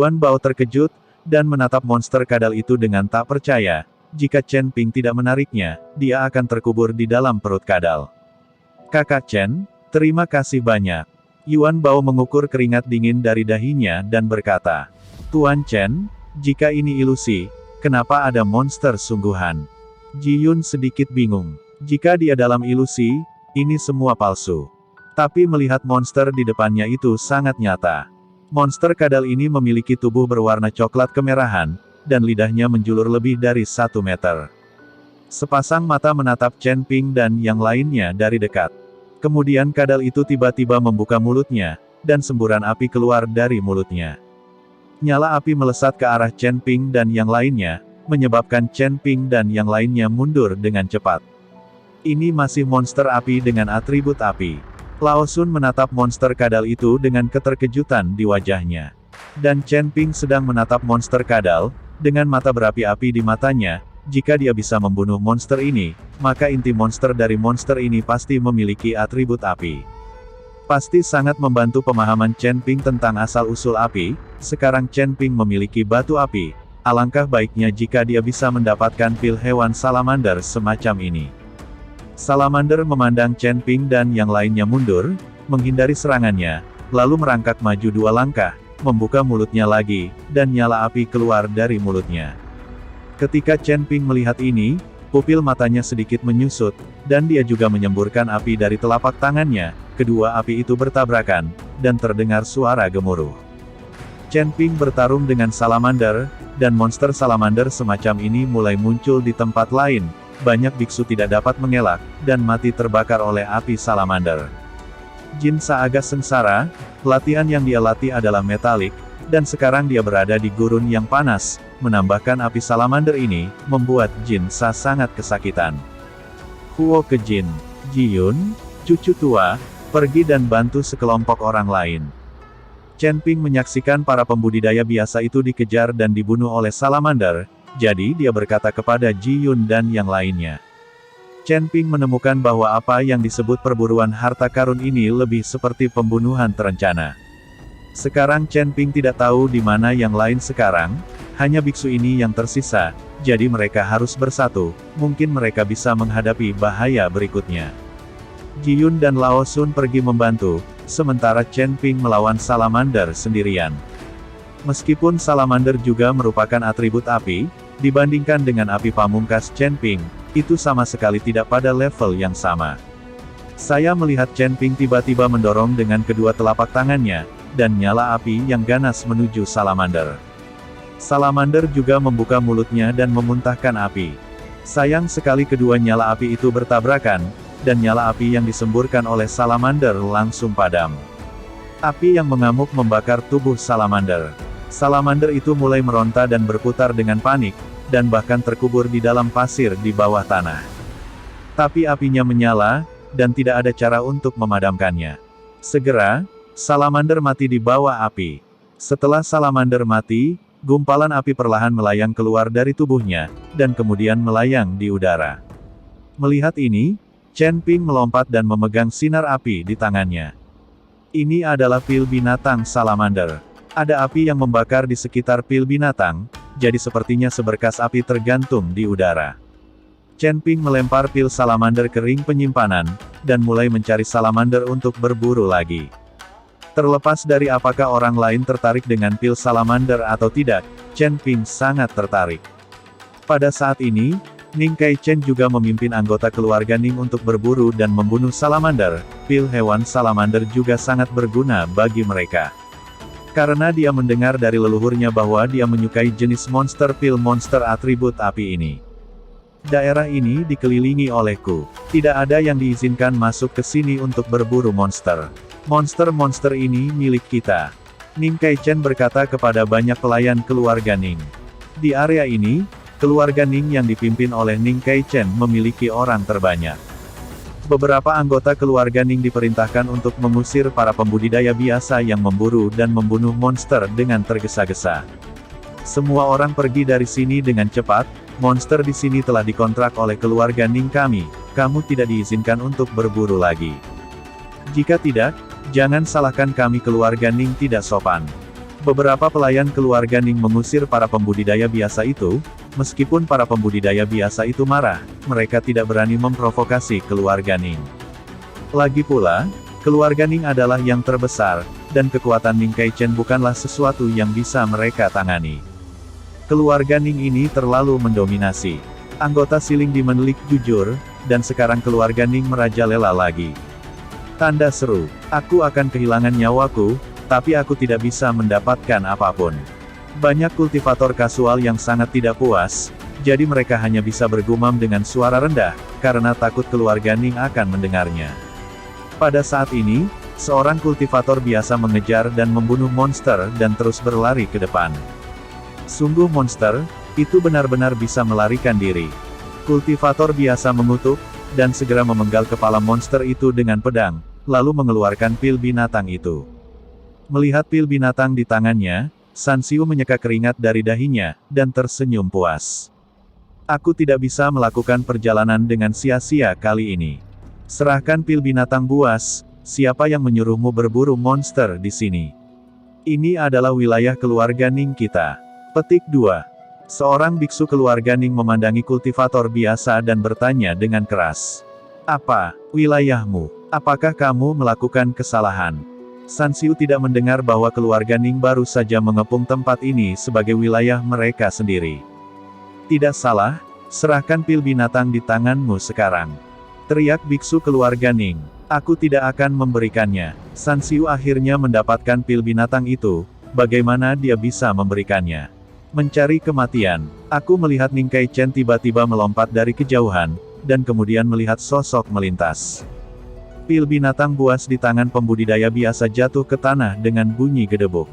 Yuan Bao terkejut, dan menatap monster kadal itu dengan tak percaya. Jika Chen Ping tidak menariknya, dia akan terkubur di dalam perut kadal. Kakak Chen, terima kasih banyak. Yuan Bao mengukur keringat dingin dari dahinya dan berkata, Tuan Chen, jika ini ilusi, kenapa ada monster sungguhan? Ji Yun sedikit bingung. Jika dia dalam ilusi, ini semua palsu. Tapi melihat monster di depannya itu sangat nyata. Monster kadal ini memiliki tubuh berwarna coklat kemerahan, dan lidahnya menjulur lebih dari 1 meter. Sepasang mata menatap Chen Ping dan yang lainnya dari dekat. Kemudian kadal itu tiba-tiba membuka mulutnya, dan semburan api keluar dari mulutnya. Nyala api melesat ke arah Chen Ping dan yang lainnya, menyebabkan Chen Ping dan yang lainnya mundur dengan cepat. Ini masih monster api dengan atribut api. Lao Sun menatap monster kadal itu dengan keterkejutan di wajahnya. Dan Chen Ping sedang menatap monster kadal, dengan mata berapi-api di matanya. Jika dia bisa membunuh monster ini, maka inti monster dari monster ini pasti memiliki atribut api. Pasti sangat membantu pemahaman Chen Ping tentang asal-usul api. Sekarang Chen Ping memiliki batu api. Alangkah baiknya jika dia bisa mendapatkan pil hewan salamander semacam ini. Salamander memandang Chen Ping dan yang lainnya mundur, menghindari serangannya, lalu merangkak maju 2 langkah, membuka mulutnya lagi, dan nyala api keluar dari mulutnya. Ketika Chen Ping melihat ini, pupil matanya sedikit menyusut, dan dia juga menyemburkan api dari telapak tangannya. Kedua api itu bertabrakan, dan terdengar suara gemuruh. Chen Ping bertarung dengan salamander, dan monster salamander semacam ini mulai muncul di tempat lain. Banyak biksu tidak dapat mengelak, dan mati terbakar oleh api salamander. Jin Saaga sengsara, latihan yang dia latih adalah metalik, dan sekarang dia berada di gurun yang panas. Menambahkan api salamander ini, membuat Jin Sa sangat kesakitan. Huo ke Jin, Ji Yun, cucu tua, pergi dan bantu sekelompok orang lain. Chen Ping menyaksikan para pembudidaya biasa itu dikejar dan dibunuh oleh salamander, jadi dia berkata kepada Ji Yun dan yang lainnya. Chen Ping menemukan bahwa apa yang disebut perburuan harta karun ini lebih seperti pembunuhan terencana. Sekarang Chen Ping tidak tahu di mana yang lain sekarang, hanya biksu ini yang tersisa, jadi mereka harus bersatu, mungkin mereka bisa menghadapi bahaya berikutnya. Ji Yun dan Lao Sun pergi membantu, sementara Chen Ping melawan salamander sendirian. Meskipun salamander juga merupakan atribut api, dibandingkan dengan api pamungkas Chen Ping, itu sama sekali tidak pada level yang sama. Saya melihat Chen Ping tiba-tiba mendorong dengan kedua telapak tangannya, dan nyala api yang ganas menuju salamander. Salamander juga membuka mulutnya dan memuntahkan api. Sayang sekali kedua nyala api itu bertabrakan, dan nyala api yang disemburkan oleh salamander langsung padam. Api yang mengamuk membakar tubuh salamander. Salamander itu mulai meronta dan berputar dengan panik, dan bahkan terkubur di dalam pasir di bawah tanah. Tapi apinya menyala, dan tidak ada cara untuk memadamkannya. Segera, salamander mati di bawah api. Setelah salamander mati, gumpalan api perlahan melayang keluar dari tubuhnya, dan kemudian melayang di udara. Melihat ini, Chen Ping melompat dan memegang sinar api di tangannya. Ini adalah pil binatang salamander. Ada api yang membakar di sekitar pil binatang, jadi sepertinya seberkas api tergantung di udara. Chen Ping melempar pil salamander ke ring penyimpanan, dan mulai mencari salamander untuk berburu lagi. Terlepas dari apakah orang lain tertarik dengan pil salamander atau tidak, Chen Ping sangat tertarik. Pada saat ini, Ning Kai Chen juga memimpin anggota keluarga Ning untuk berburu dan membunuh salamander. Pil hewan salamander juga sangat berguna bagi mereka. Karena dia mendengar dari leluhurnya bahwa dia menyukai jenis monster pil monster atribut api ini. Daerah ini dikelilingi olehku. Tidak ada yang diizinkan masuk ke sini untuk berburu monster. Monster-monster ini milik kita. Ning Kai Chen berkata kepada banyak pelayan keluarga Ning. Di area ini, keluarga Ning yang dipimpin oleh Ning Kai Chen memiliki orang terbanyak. Beberapa anggota keluarga Ning diperintahkan untuk mengusir para pembudidaya biasa yang memburu dan membunuh monster dengan tergesa-gesa. Semua orang pergi dari sini dengan cepat, monster di sini telah dikontrak oleh keluarga Ning kami, kamu tidak diizinkan untuk berburu lagi. Jika tidak, jangan salahkan kami keluarga Ning tidak sopan. Beberapa pelayan keluarga Ning mengusir para pembudidaya biasa itu. Meskipun para pembudidaya biasa itu marah, mereka tidak berani memprovokasi keluarga Ning. Lagi pula, keluarga Ning adalah yang terbesar, dan kekuatan Ning Kaichen bukanlah sesuatu yang bisa mereka tangani. Keluarga Ning ini terlalu mendominasi. Anggota Siling Demon League jujur, dan sekarang keluarga Ning merajalela lagi. Tanda seru, aku akan kehilangan nyawaku, tapi aku tidak bisa mendapatkan apapun. Banyak kultivator kasual yang sangat tidak puas, jadi mereka hanya bisa bergumam dengan suara rendah, karena takut keluarga Ning akan mendengarnya. Pada saat ini, seorang kultivator biasa mengejar dan membunuh monster dan terus berlari ke depan. Sungguh monster, itu benar-benar bisa melarikan diri. Kultivator biasa mengutuk, dan segera memenggal kepala monster itu dengan pedang, lalu mengeluarkan pil binatang itu. Melihat pil binatang di tangannya, San Xiu menyeka keringat dari dahinya, dan tersenyum puas. Aku tidak bisa melakukan perjalanan dengan sia-sia kali ini. Serahkan pil binatang buas, siapa yang menyuruhmu berburu monster di sini? Ini adalah wilayah keluarga Ning kita. Petik 2. Seorang biksu keluarga Ning memandangi kultivator biasa dan bertanya dengan keras. Apa, wilayahmu? Apakah kamu melakukan kesalahan? San Xiu tidak mendengar bahwa keluarga Ning baru saja mengepung tempat ini sebagai wilayah mereka sendiri. Tidak salah, serahkan pil binatang di tanganmu sekarang. Teriak biksu keluarga Ning. Aku tidak akan memberikannya. San Xiu akhirnya mendapatkan pil binatang itu, bagaimana dia bisa memberikannya? Mencari kematian. Aku melihat Ning Kaichen tiba-tiba melompat dari kejauhan, dan kemudian melihat sosok melintas. Pil binatang buas di tangan pembudidaya biasa jatuh ke tanah dengan bunyi gedebuk.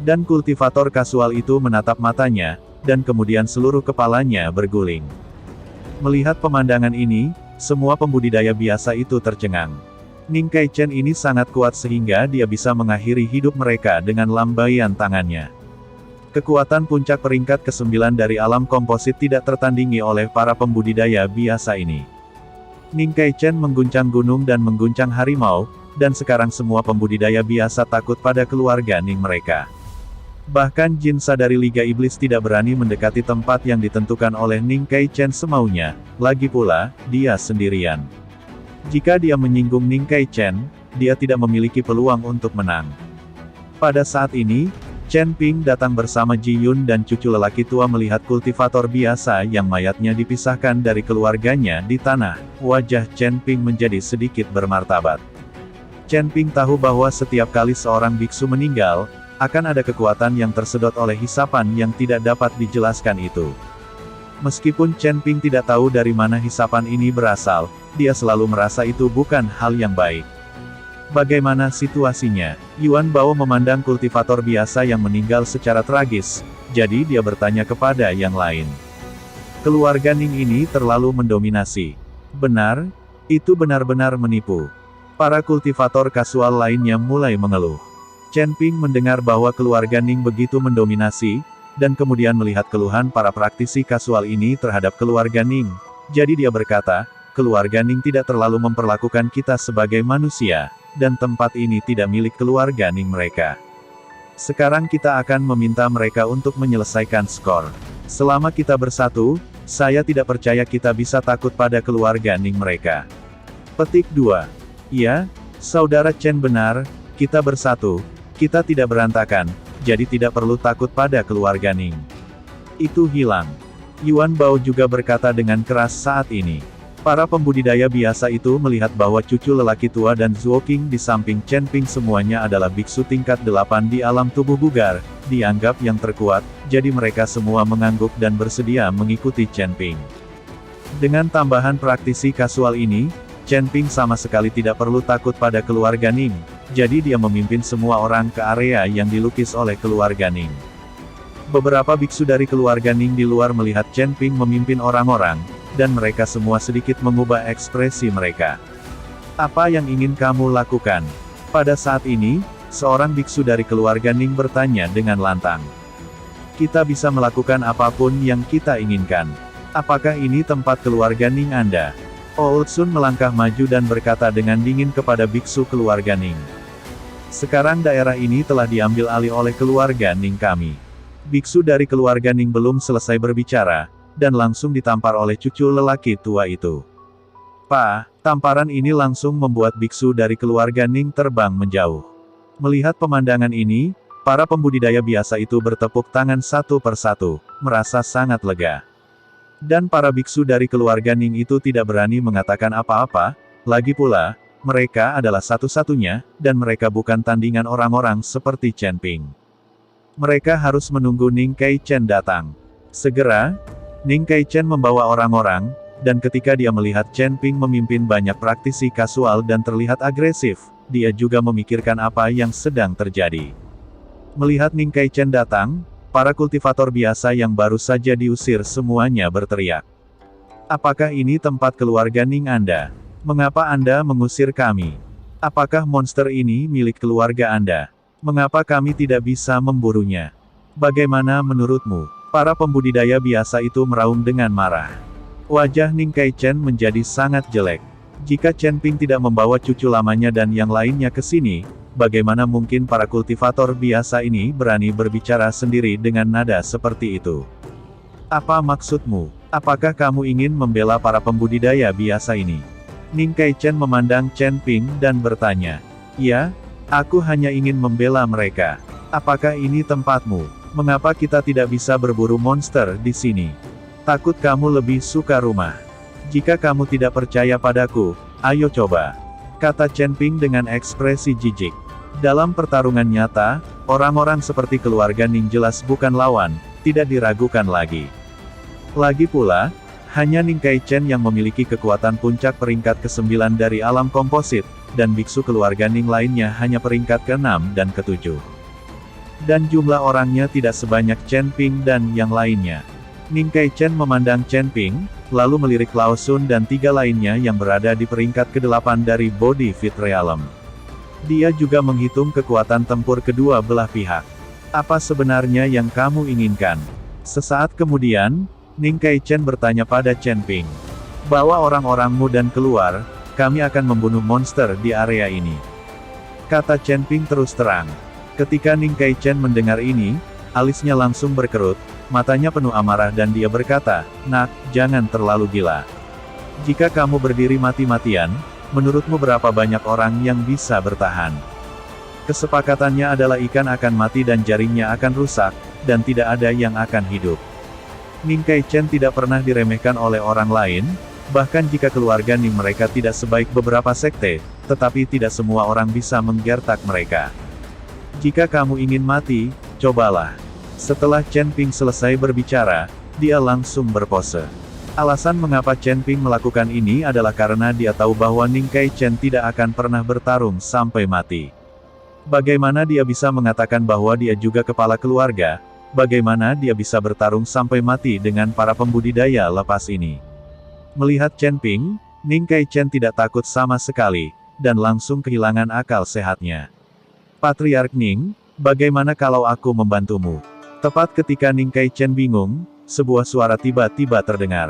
Dan kultivator kasual itu menatap matanya, dan kemudian seluruh kepalanya berguling. Melihat pemandangan ini, semua pembudidaya biasa itu tercengang. Ning Kaichen ini sangat kuat sehingga dia bisa mengakhiri hidup mereka dengan lambaian tangannya. Kekuatan puncak peringkat ke-9 dari alam komposit tidak tertandingi oleh para pembudidaya biasa ini. Ning Kaichen mengguncang gunung dan mengguncang harimau, dan sekarang semua pembudidaya biasa takut pada keluarga Ning mereka. Bahkan Jinsa dari Liga Iblis tidak berani mendekati tempat yang ditentukan oleh Ning Kaichen semaunya, lagi pula, dia sendirian. Jika dia menyinggung Ning Kaichen, dia tidak memiliki peluang untuk menang. Pada saat ini, Chen Ping datang bersama Ji Yun dan cucu lelaki tua melihat kultivator biasa yang mayatnya dipisahkan dari keluarganya di tanah. Wajah Chen Ping menjadi sedikit bermartabat. Chen Ping tahu bahwa setiap kali seorang biksu meninggal, akan ada kekuatan yang tersedot oleh hisapan yang tidak dapat dijelaskan itu. Meskipun Chen Ping tidak tahu dari mana hisapan ini berasal, dia selalu merasa itu bukan hal yang baik. Bagaimana situasinya? Yuan Bao memandang kultivator biasa yang meninggal secara tragis, jadi dia bertanya kepada yang lain. Keluarga Ning ini terlalu mendominasi. Benar? Itu benar-benar menipu. Para kultivator kasual lainnya mulai mengeluh. Chen Ping mendengar bahwa keluarga Ning begitu mendominasi, dan kemudian melihat keluhan para praktisi kasual ini terhadap keluarga Ning. Jadi dia berkata, keluarga Ning tidak terlalu memperlakukan kita sebagai manusia, dan tempat ini tidak milik keluarga Ning mereka. Sekarang kita akan meminta mereka untuk menyelesaikan skor. Selama kita bersatu, saya tidak percaya kita bisa takut pada keluarga Ning mereka. Petik 2. Ya, saudara Chen benar, kita bersatu, kita tidak berantakan, jadi tidak perlu takut pada keluarga Ning. Itu hilang. Yuan Bao juga berkata dengan keras saat ini. Para pembudidaya biasa itu melihat bahwa cucu lelaki tua dan Zuo Qing di samping Chen Ping semuanya adalah biksu tingkat 8 di alam tubuh bugar, dianggap yang terkuat, jadi mereka semua mengangguk dan bersedia mengikuti Chen Ping. Dengan tambahan praktisi kasual ini, Chen Ping sama sekali tidak perlu takut pada keluarga Ning, jadi dia memimpin semua orang ke area yang dilukis oleh keluarga Ning. Beberapa biksu dari keluarga Ning di luar melihat Chen Ping memimpin orang-orang, dan mereka semua sedikit mengubah ekspresi mereka. Apa yang ingin kamu lakukan? Pada saat ini, seorang biksu dari keluarga Ning bertanya dengan lantang. Kita bisa melakukan apapun yang kita inginkan. Apakah ini tempat keluarga Ning Anda? Old Sun melangkah maju dan berkata dengan dingin kepada biksu keluarga Ning. Sekarang daerah ini telah diambil alih oleh keluarga Ning kami. Biksu dari keluarga Ning belum selesai berbicara, dan langsung ditampar oleh cucu lelaki tua itu. Pak, tamparan ini langsung membuat biksu dari keluarga Ning terbang menjauh. Melihat pemandangan ini, para pembudidaya biasa itu bertepuk tangan satu persatu, merasa sangat lega. Dan para biksu dari keluarga Ning itu tidak berani mengatakan apa-apa, lagi pula, mereka adalah satu-satunya, dan mereka bukan tandingan orang-orang seperti Chen Ping. Mereka harus menunggu Ning Kaichen datang. Segera, Ning Kaichen membawa orang-orang, dan ketika dia melihat Chen Ping memimpin banyak praktisi kasual dan terlihat agresif, dia juga memikirkan apa yang sedang terjadi. Melihat Ning Kaichen datang, para kultivator biasa yang baru saja diusir semuanya berteriak. Apakah ini tempat keluarga Ning Anda? Mengapa Anda mengusir kami? Apakah monster ini milik keluarga Anda? Mengapa kami tidak bisa memburunya? Bagaimana menurutmu? Para pembudidaya biasa itu meraung dengan marah. Wajah Ning Kaichen menjadi sangat jelek. Jika Chen Ping tidak membawa cucu lamanya dan yang lainnya ke sini, bagaimana mungkin para kultivator biasa ini berani berbicara sendiri dengan nada seperti itu? Apa maksudmu? Apakah kamu ingin membela para pembudidaya biasa ini? Ning Kaichen memandang Chen Ping dan bertanya. Ya, aku hanya ingin membela mereka. Apakah ini tempatmu? Mengapa kita tidak bisa berburu monster di sini? Takut kamu lebih suka rumah. Jika kamu tidak percaya padaku, ayo coba. Kata Chen Ping dengan ekspresi jijik. Dalam pertarungan nyata, orang-orang seperti keluarga Ning jelas bukan lawan, tidak diragukan lagi. Lagi pula, hanya Ning Kaichen yang memiliki kekuatan puncak peringkat ke-9 dari alam komposit, dan biksu keluarga Ning lainnya hanya peringkat ke-6 dan ke-7. Dan jumlah orangnya tidak sebanyak Chen Ping dan yang lainnya. Ning Kaichen memandang Chen Ping, lalu melirik Lao Sun dan 3 lainnya yang berada di peringkat ke-8 dari Body Fit Realm. Dia juga menghitung kekuatan tempur kedua belah pihak. Apa sebenarnya yang kamu inginkan? Sesaat kemudian, Ning Kaichen bertanya pada Chen Ping. Bawa orang-orangmu dan keluar, kami akan membunuh monster di area ini. Kata Chen Ping terus terang. Ketika Ning Kaichen mendengar ini, alisnya langsung berkerut, matanya penuh amarah dan dia berkata, "Nak, jangan terlalu gila. Jika kamu berdiri mati-matian, menurutmu berapa banyak orang yang bisa bertahan?" Kesepakatannya adalah ikan akan mati dan jaringnya akan rusak, dan tidak ada yang akan hidup. Ning Kaichen tidak pernah diremehkan oleh orang lain, bahkan jika keluarga Ning mereka tidak sebaik beberapa sekte, tetapi tidak semua orang bisa menggertak mereka. Jika kamu ingin mati, cobalah. Setelah Chen Ping selesai berbicara, dia langsung berpose. Alasan mengapa Chen Ping melakukan ini adalah karena dia tahu bahwa Ning Kaichen tidak akan pernah bertarung sampai mati. Bagaimana dia bisa mengatakan bahwa dia juga kepala keluarga? Bagaimana dia bisa bertarung sampai mati dengan para pembudidaya lepas ini? Melihat Chen Ping, Ning Kaichen tidak takut sama sekali, dan langsung kehilangan akal sehatnya. Patriark Ning, bagaimana kalau aku membantumu? Tepat ketika Ning Kaichen bingung, sebuah suara tiba-tiba terdengar.